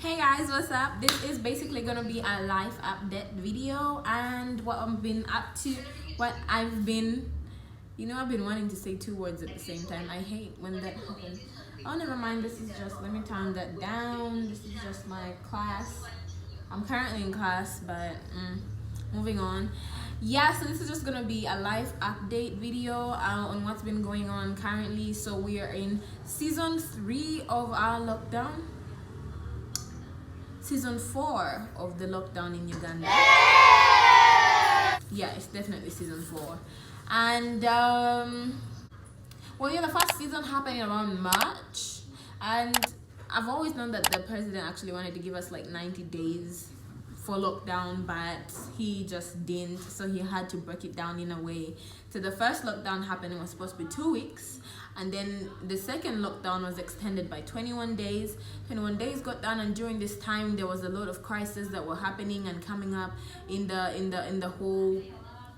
Hey guys, what's up? This is basically gonna be a life update video and what I've been up to, what I've been, I've been wanting to say two words at the same time. I hate when that happens. Oh, never mind. This is just, let me turn that down. This is just my class. I'm currently in class, but moving on. Yeah, so this is just gonna be a life update video on what's been going on currently. So we are in season 3 of our lockdown. Season 4 of the lockdown in Uganda. Yeah, it's definitely season 4. And the first season happened around March, and I've always known that the president actually wanted to give us like 90 days for lockdown, but he just didn't, so he had to break it down in a way. So the first lockdown happened, it was supposed to be 2 weeks, and then the second lockdown was extended by 21 days. 21 days got done, and during this time there was a lot of crises that were happening and coming up in the whole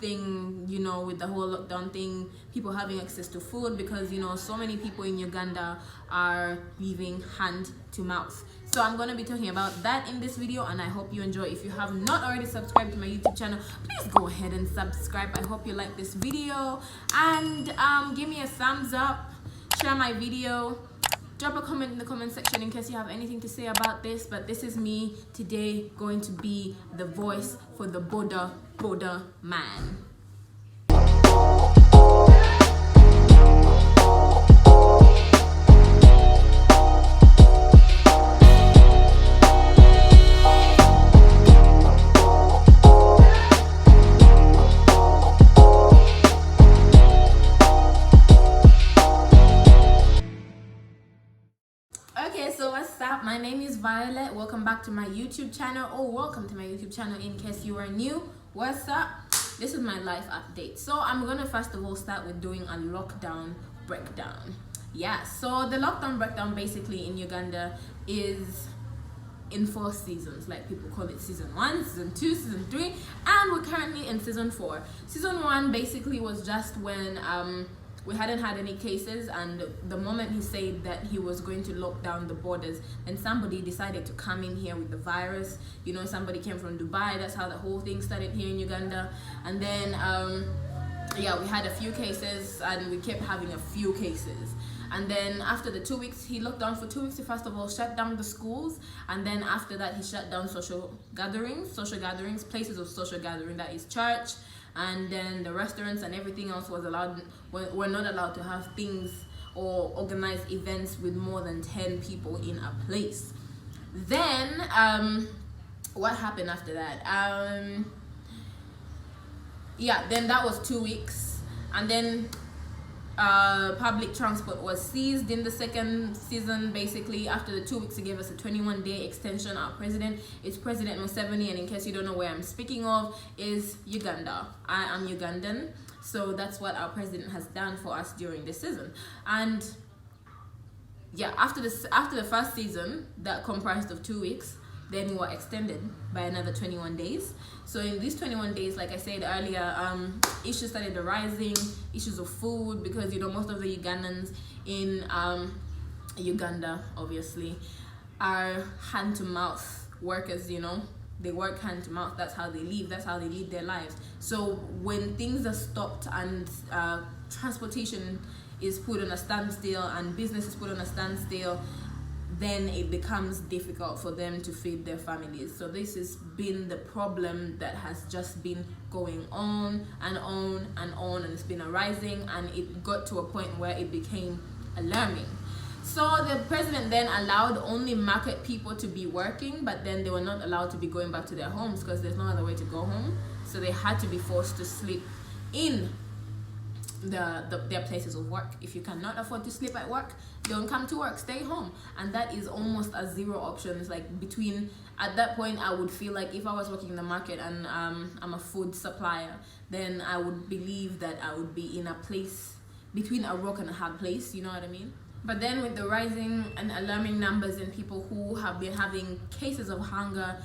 thing, with the whole lockdown thing, people having access to food, because so many people in Uganda are living hand to mouth. So I'm going to be talking about that in this video, and I hope you enjoy. If you have not already subscribed to my YouTube channel, please go ahead and subscribe. I hope you like this video, and give me a thumbs up, share my video, drop a comment in the comment section in case you have anything to say about this. But this is me today, going to be the voice for the border man. Okay, so what's up? My name is Violet. Welcome back to my YouTube channel, or welcome to my YouTube channel in case you are new. What's up? This is my life update. So I'm gonna first of all start with doing a lockdown breakdown. Yeah, so the lockdown breakdown basically in Uganda is in 4 seasons. Like, people call it season 1, season 2, season 3, and we're currently in season 4. Season 1 basically was just when we hadn't had any cases, and the moment he said that he was going to lock down the borders, then somebody decided to come in here with the virus. Somebody came from Dubai. That's how the whole thing started here in Uganda. And then we had a few cases, and we kept having a few cases. And then after the 2 weeks, he locked down for 2 weeks. He first of all shut down the schools, and then after that he shut down social gatherings, places of social gathering, that is church. And then the restaurants and everything else were not allowed to have things or organize events with more than 10 people in a place. Then what happened after that? Then that was 2 weeks, and then public transport was seized in the second season. Basically, after the 2 weeks, he gave us a 21-day extension. Our president is President Museveni, and in case you don't know where I'm speaking of, is Uganda. I am Ugandan, so that's what our president has done for us during this season. And after the first season that comprised of 2 weeks, then we were extended by another 21 days. So in these 21 days, like I said earlier, issues started arising, issues of food, because most of the Ugandans in Uganda obviously are hand to mouth workers. They work hand to mouth. That's how they live. That's how they lead their lives. So when things are stopped and transportation is put on a standstill and business is put on a standstill, then it becomes difficult for them to feed their families. So this has been the problem that has just been going on and on and on, and it's been arising, and it got to a point where it became alarming. So the president then allowed only market people to be working, but then they were not allowed to be going back to their homes because there's no other way to go home. So they had to be forced to sleep in their places of work. If you cannot afford to sleep at work, don't come to work, stay home. And that is almost a zero options. Like, at that point, I would feel like if I was working in the market and I'm a food supplier, then I would believe that I would be in a place between a rock and a hard place, you know what I mean? But then with the rising and alarming numbers in people who have been having cases of hunger,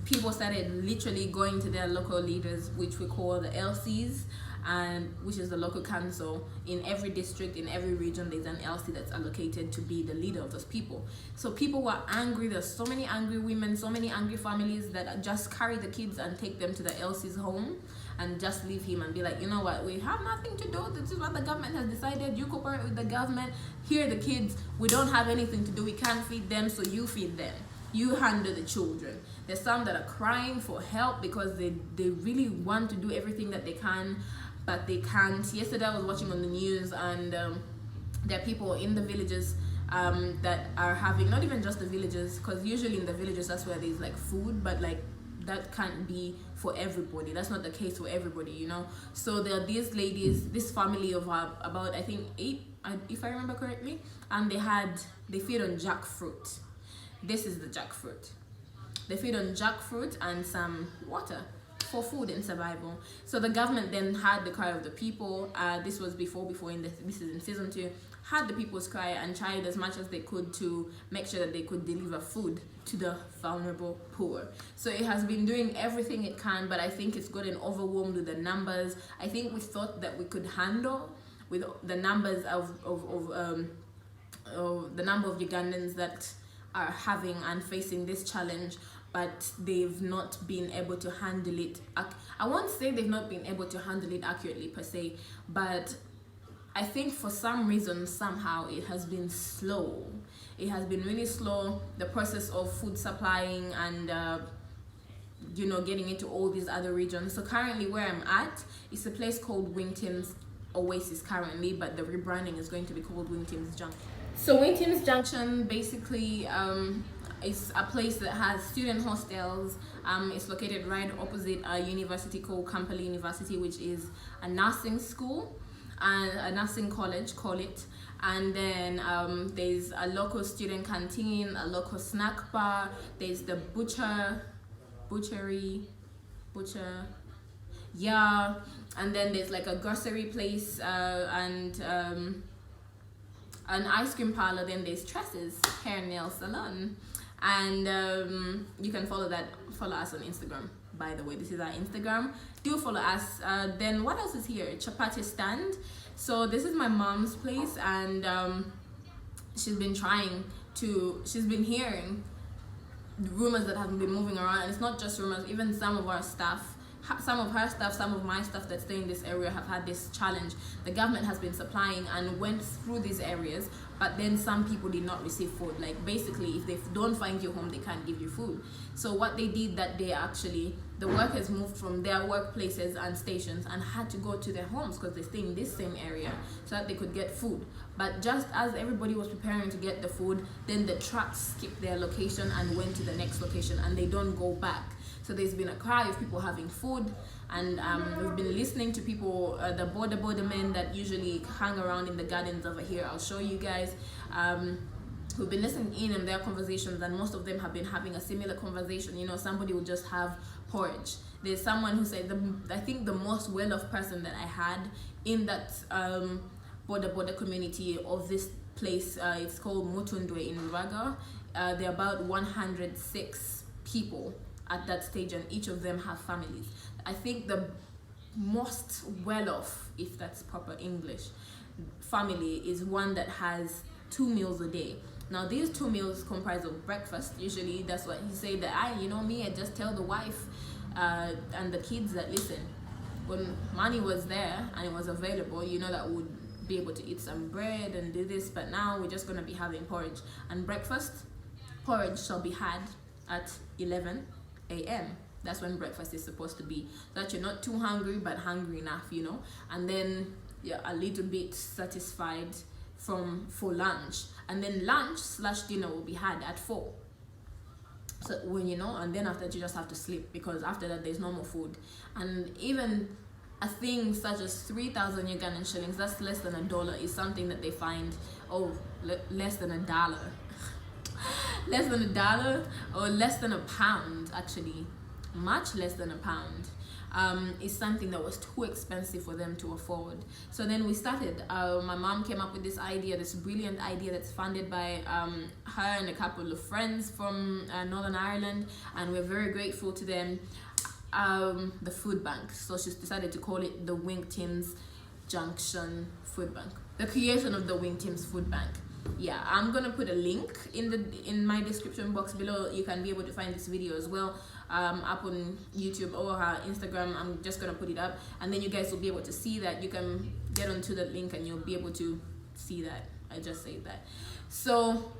people started literally going to their local leaders, which we call the LCs, and which is the local council. In every district, in every region, there's an LC that's allocated to be the leader of those people. So people were angry. There's so many angry women, so many angry families that just carry the kids and take them to the LC's home and just leave him and be like, you know what, we have nothing to do, this is what the government has decided, you cooperate with the government, here are the kids, we don't have anything to do, we can't feed them, so you feed them, you handle the children. There's some that are crying for help because they really want to do everything that they can, but they can't. Yesterday I was watching on the news, and there are people in the villages that are having, not even just the villages, because usually in the villages that's where there's like food, but like that can't be for everybody. That's not the case for everybody, you know. So there are these ladies, this family of about I think 8, if I remember correctly, and they feed on jackfruit. This is the jackfruit. They feed on jackfruit and some water for food and survival. So the government then had the cry of the people. This was before this is in season 2. Had the people's cry and tried as much as they could to make sure that they could deliver food to the vulnerable poor. So it has been doing everything it can, but I think it's gotten overwhelmed with the numbers. I think we thought that we could handle with the numbers of the number of Ugandans that are having and facing this challenge, but they've not been able to handle it. I won't say they've not been able to handle it accurately per se, but I think for some reason, somehow, it has been slow. It has been really slow, the process of food supplying and you know, getting into all these other regions. So currently where I'm at, it's a place called WINKTIMS Oasis currently, but the rebranding is going to be called WINKTIMS Junction. So WINKTIMS Junction basically is a place that has student hostels. It's located right opposite a university called Kampala University, which is a nursing school and a nursing college, call it. And then there's a local student canteen, a local snack bar, there's the butcher, yeah, and then there's like a grocery place and an ice cream parlor. Then there's Tresses hair and nail salon, and you can follow us on Instagram. By the way, this is our Instagram. Do follow us. Then what else is here? Chapati stand. So this is my mom's place, and she's been hearing rumors that have been moving around, and it's not just rumors. Even some of her staff, some of my staff that stay in this area have had this challenge. The government has been supplying and went through these areas, but then some people did not receive food. Like basically, if they don't find your home, they can't give you food. So what they did that day, actually, the workers moved from their workplaces and stations and had to go to their homes because they stay in this same area so that they could get food. But just as everybody was preparing to get the food, then the trucks skipped their location and went to the next location, and they don't go back. So there's been a cry of people having food, and we've been listening to people, the border men that usually hang around in the gardens over here. I'll show you guys. We've been listening in their conversations, and most of them have been having a similar conversation. You know, somebody will just have porridge. There's someone who said, I think the most well-off person that I had in that border community of this place, it's called Mutundwe in Rubaga. There are about 106 people at that stage, and each of them have families. I think the most well-off, if that's proper English, family is one that has 2 meals a day. Now these 2 meals comprise of breakfast. Usually that's what he said, that I just tell the wife and the kids that, listen, when money was there and it was available, that we would be able to eat some bread and do this, but now we're just going to be having porridge. And porridge shall be had at 11 a.m. That's when breakfast is supposed to be, so that you're not too hungry but hungry enough, and then you're a little bit satisfied for lunch, and then lunch/dinner will be had at 4. So and then after that you just have to sleep, because after that there's no more food. And even a thing such as 3,000 Ugandan shillings, that's less than $1, is something that they find, less than $1. Less than $1, or less than £1, actually, much less than £1, is something that was too expensive for them to afford. So then we started. My mom came up with this brilliant idea that's funded by her and a couple of friends from Northern Ireland, and we're very grateful to them. the food bank. So she's decided to call it the WINKTIMS Junction Food Bank. The creation of the WINKTIMS Food Bank. Yeah, I'm gonna put a link in my description box below. You can be able to find this video as well, up on YouTube or her Instagram. I'm just gonna put it up, and then you guys will be able to see that. You can get onto the link and you'll be able to see that. I just said that. So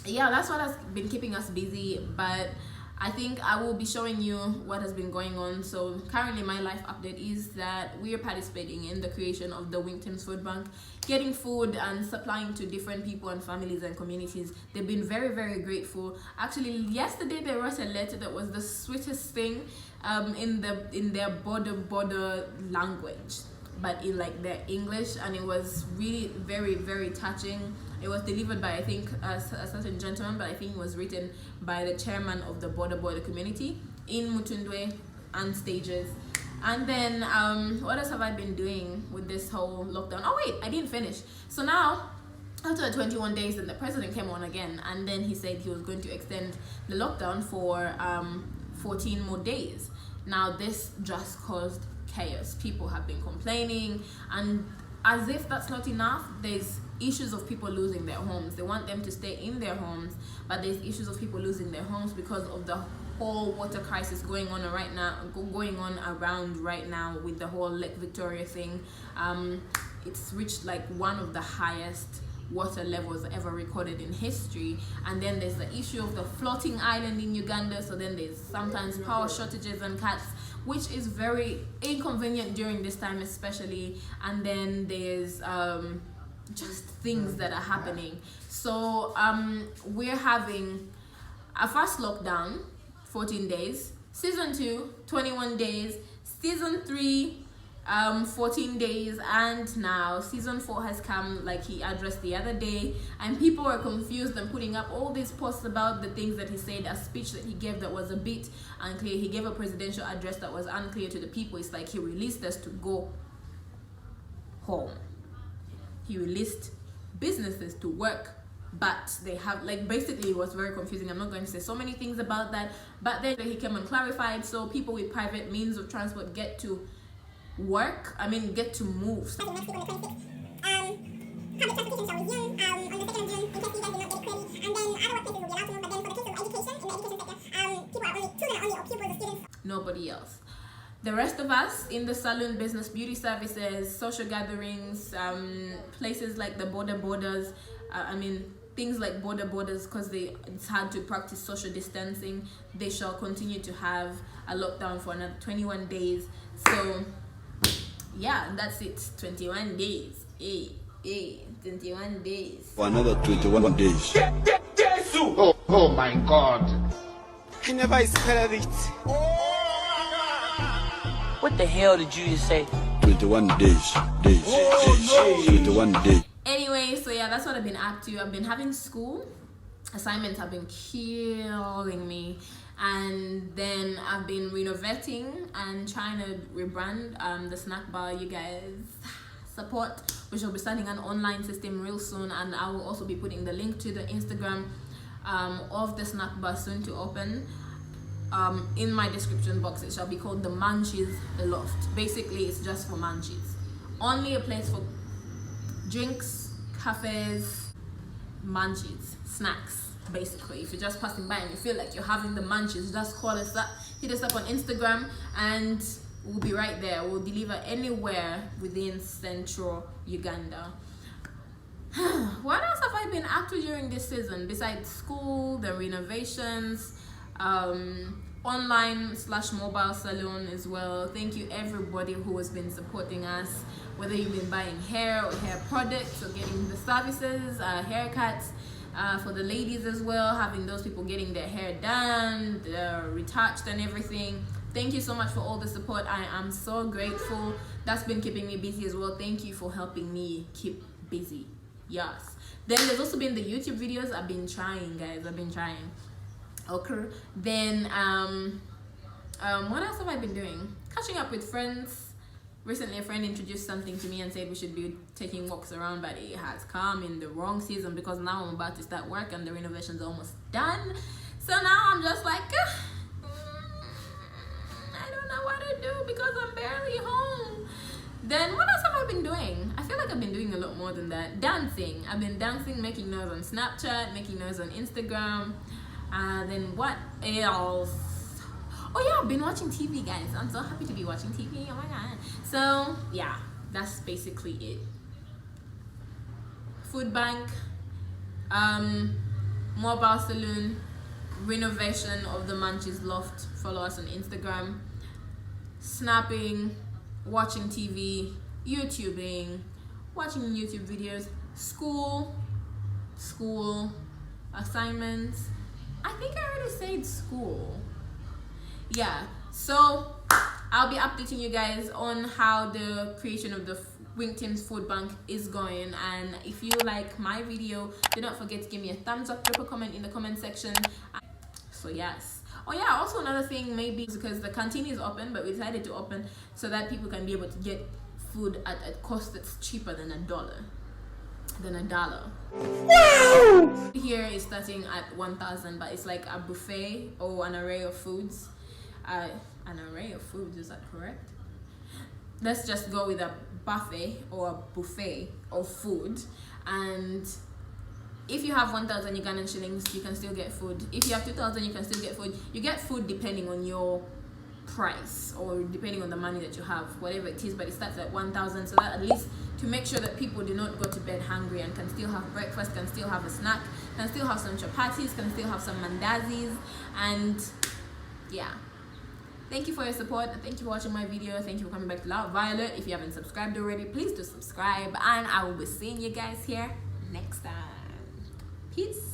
yeah, that's what has been keeping us busy, but I think I will be showing you what has been going on. So currently my life update is that we are participating in the creation of the WINKTIMS Food Bank, getting food and supplying to different people and families and communities. They've been very, very grateful. Actually, yesterday they wrote a letter that was the sweetest thing in their border language, but in like their English, and it was really very, very touching. It was delivered by, I think, a certain gentleman, but I think it was written by the chairman of the border community in Mutundwe and Stages. And then what else have I been doing with this whole lockdown? Oh wait, I didn't finish. So now, after the 21 days, then the president came on again, and then he said he was going to extend the lockdown for 14 more days. Now this just caused chaos. People have been complaining, and as if that's not enough, there's issues of people losing their homes. They want them to stay in their homes, but there's issues of people losing their homes because of the whole water crisis going on around right now with the whole Lake Victoria thing. It's reached like one of the highest water levels ever recorded in history. And then there's the issue of the floating island in Uganda. So then there's sometimes power shortages and cuts, which is very inconvenient during this time especially. And then there's just things that are happening. So we're having a first lockdown, 14 days, season 2, 21 days, season 3, 14 days, and now season 4 has come, like he addressed the other day, and people were confused and putting up all these posts about the things that he said, a speech that he gave that was a bit unclear. He gave a presidential address that was unclear to the people. It's like he released us to go home. He released businesses to work, but they have, like, basically it was very confusing. I'm not going to say so many things about that, but then he came and clarified, so people with private means of transport get to work, get to move. So public transportation shall resume on the 2nd of June in case you guys did not get it clearly, and then other workplaces will be allowed to move, but then for the case of education, in the education sector, people are only children are only, or pupils or students. Nobody else. The rest of us in the salon business, beauty services, social gatherings, places like the borders, things like borders, because it's hard to practice social distancing, they shall continue to have a lockdown for another 21 days. So yeah, that's it. 21 days. 21 days. For another 21 days. Oh my God. I never expected it. What the hell did you just say? 21 days. 21 days. Anyway, so yeah, that's what I've been up to. I've been having school. Assignments have been killing me. And then I've been renovating and trying to rebrand the snack bar. You guys support. We shall be starting an online system real soon, and I will also be putting the link to the Instagram of the snack bar soon to open in my description box. It shall be called the Munchies Loft. Basically, it's just for munchies. Only a place for drinks, cafes, munchies, snacks. Basically, if you're just passing by and you feel like you're having the munchies, just call us up, hit us up on Instagram, and we'll be right there. We'll deliver anywhere within central Uganda. What else have I been up to during this season besides school, the renovations, online/mobile salon as well? Thank you everybody who has been supporting us, whether you've been buying hair or hair products or getting the services, haircuts. For the ladies as well, having those people getting their hair done, retouched and everything. Thank you so much for all the support. I am so grateful. That's been keeping me busy as well. Thank you for helping me keep busy. Yes. Then there's also been the YouTube videos. I've been trying, guys. I've been trying. Okay. Then what else have I been doing? Catching up with friends. Recently, a friend introduced something to me and said we should be taking walks around, but it has come in the wrong season because now I'm about to start work and the renovation's almost done. So now I'm just like, I don't know what to do because I'm barely home. Then what else have I been doing? I feel like I've been doing a lot more than that. Dancing. I've been dancing, making noise on Snapchat, making noise on Instagram. Then what else? Oh yeah, I've been watching TV, guys. I'm so happy to be watching TV. Oh my god. So yeah, that's basically it. Food bank, mobile saloon, renovation of the Munchies loft. Follow us on Instagram. Snapping, watching TV, YouTubing, watching YouTube videos, school, assignments. I think I already said school. Yeah, so I'll be updating you guys on how the creation of the WINKTIMS food bank is going, and if you like my video, do not forget to give me a thumbs up, drop a comment in the comment section. So yes. Oh yeah, also another thing, maybe because the canteen is open, but we decided to open so that people can be able to get food at a cost that's cheaper than $1. Wow! Here is starting at 1,000, but it's like a buffet or an array of foods. An array of foods, is that correct? Let's just go with a buffet or a buffet of food. And if you have 1,000 Ugandan shillings, you can still get food. If you have 2,000, you can still get food. You get food depending on your price or depending on the money that you have, whatever it is, but it starts at 1,000, so that at least to make sure that people do not go to bed hungry and can still have breakfast, can still have a snack, can still have some chapatis, can still have some mandazis. And yeah, thank you for your support, thank you for watching my video, thank you for coming back to Loud Violet. If you haven't subscribed already, please do subscribe, and I will be seeing you guys here next time. Peace.